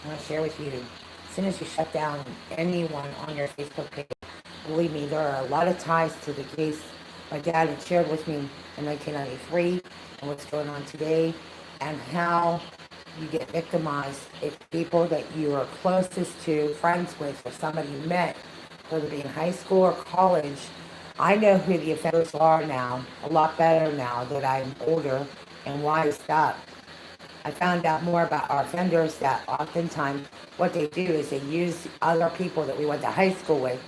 I want to share with you. As soon as you shut down anyone on your Facebook page, believe me, there are a lot of ties to the case my dad had shared with me in 1993 and what's going on today, and how you get victimized if people that you are closest to, friends with, or somebody you met, whether it be in high school or college. I know who the offenders are now, a lot better now that I'm older and wised up. I found out more about our offenders that oftentimes what they do is they use other people that we went to high school with,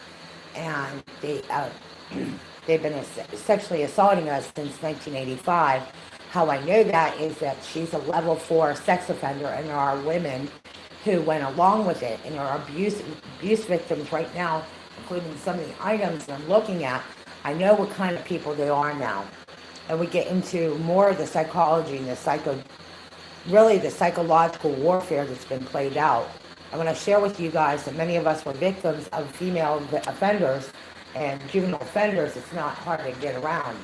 and they've been sexually assaulting us since 1985. How I know that is that she's a level 4 sex offender, and there are women who went along with it, and there are abuse victims right now, including some of the items that I'm looking at. I know what kind of people they are now, and we get into more of the psychology and really the psychological warfare that's been played out. I want to share with you guys that many of us were victims of female offenders and juvenile offenders. It's not hard to get around.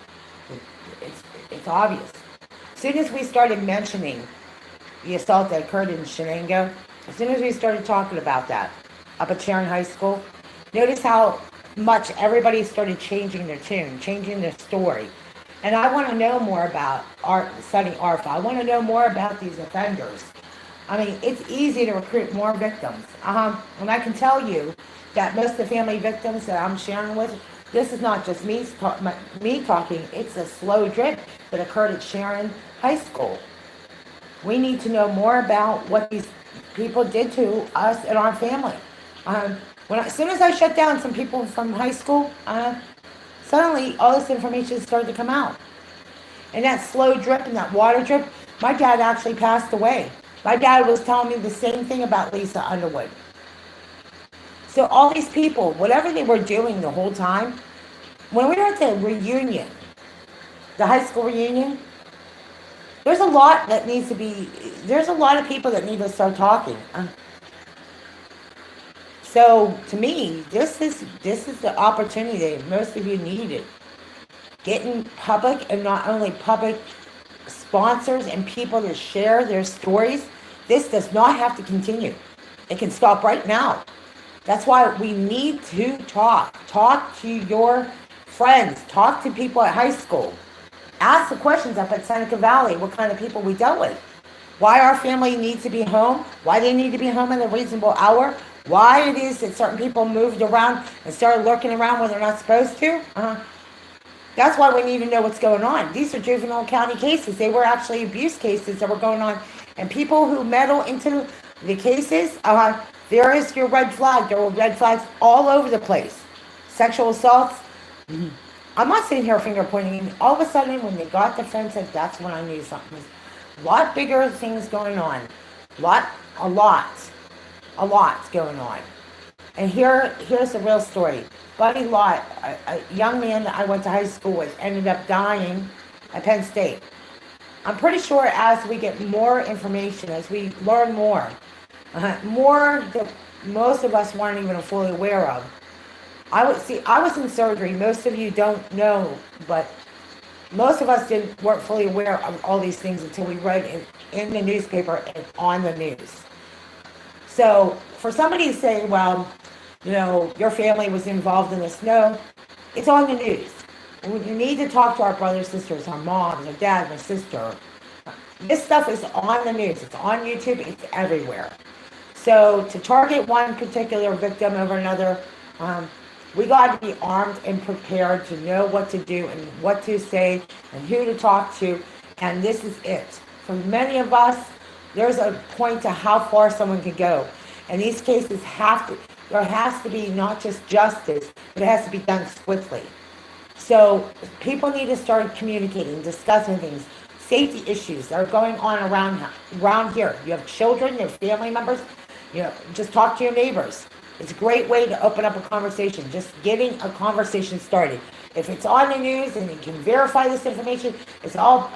It's, it's obvious. As soon as we started mentioning the assault that occurred in Shenango, as soon as we started talking about that up at Sharon High School, notice how much everybody started changing their tune, changing their story. And I want to know more about studying ARFA. I want to know more about these offenders. I mean, it's easy to recruit more victims. And I can tell you that most of the family victims that I'm sharing with, this is not just me talking, it's a slow drip that occurred at Sharon High School. We need to know more about what these people did to us and our family. As soon as I shut down some people from high school, suddenly all this information started to come out. And that slow drip and that water drip, my dad actually passed away. My dad was telling me the same thing about Lisa Underwood. So all these people, whatever they were doing the whole time, when we were at the reunion, the high school reunion, there's a lot of people that need to start talking. So to me, this is the opportunity that most of you needed. Getting public, and not only public sponsors and people to share their stories. This does not have to continue. It can stop right now. That's why we need to talk. Talk to your friends. Talk to people at high school. Ask the questions up at Seneca Valley, what kind of people we dealt with. Why our family needs to be home. Why they need to be home at a reasonable hour. Why it is that certain people moved around and started lurking around when they're not supposed to. That's why we need to know what's going on. These are juvenile county cases. They were actually abuse cases that were going on. And people who meddle into the cases, there is your red flag. There were red flags all over the place. Sexual assaults. I'm not sitting here finger pointing. All of a sudden, when they got defensive, that's when I knew something was a lot bigger things going on. A lot's going on. And here's the real story. Buddy Lott, a young man that I went to high school with, ended up dying at Penn State. I'm pretty sure as we get more information, as we learn more that most of us weren't even fully aware of. I was in surgery. Most of you don't know, but most of us weren't fully aware of all these things until we read it in the newspaper and on the news. So for somebody to say, well, your family was involved in this, no, it's on the news. You need to talk to our brothers, sisters, our moms, our dad, my sister. This stuff is on the news. It's on YouTube. It's everywhere. So to target one particular victim over another, we got to be armed and prepared to know what to do and what to say and who to talk to. And this is it. For many of us, there's a point to how far someone can go. And these cases there has to be not just justice, but it has to be done swiftly. So people need to start communicating, discussing things, safety issues that are going on around here. You have children, your family members, just talk to your neighbors. It's a great way to open up a conversation, just getting a conversation started. If it's on the news and you can verify this information, it's all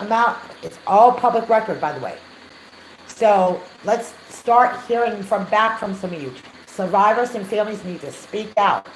public record, by the way. So let's start hearing back from some of you. Survivors and families need to speak out.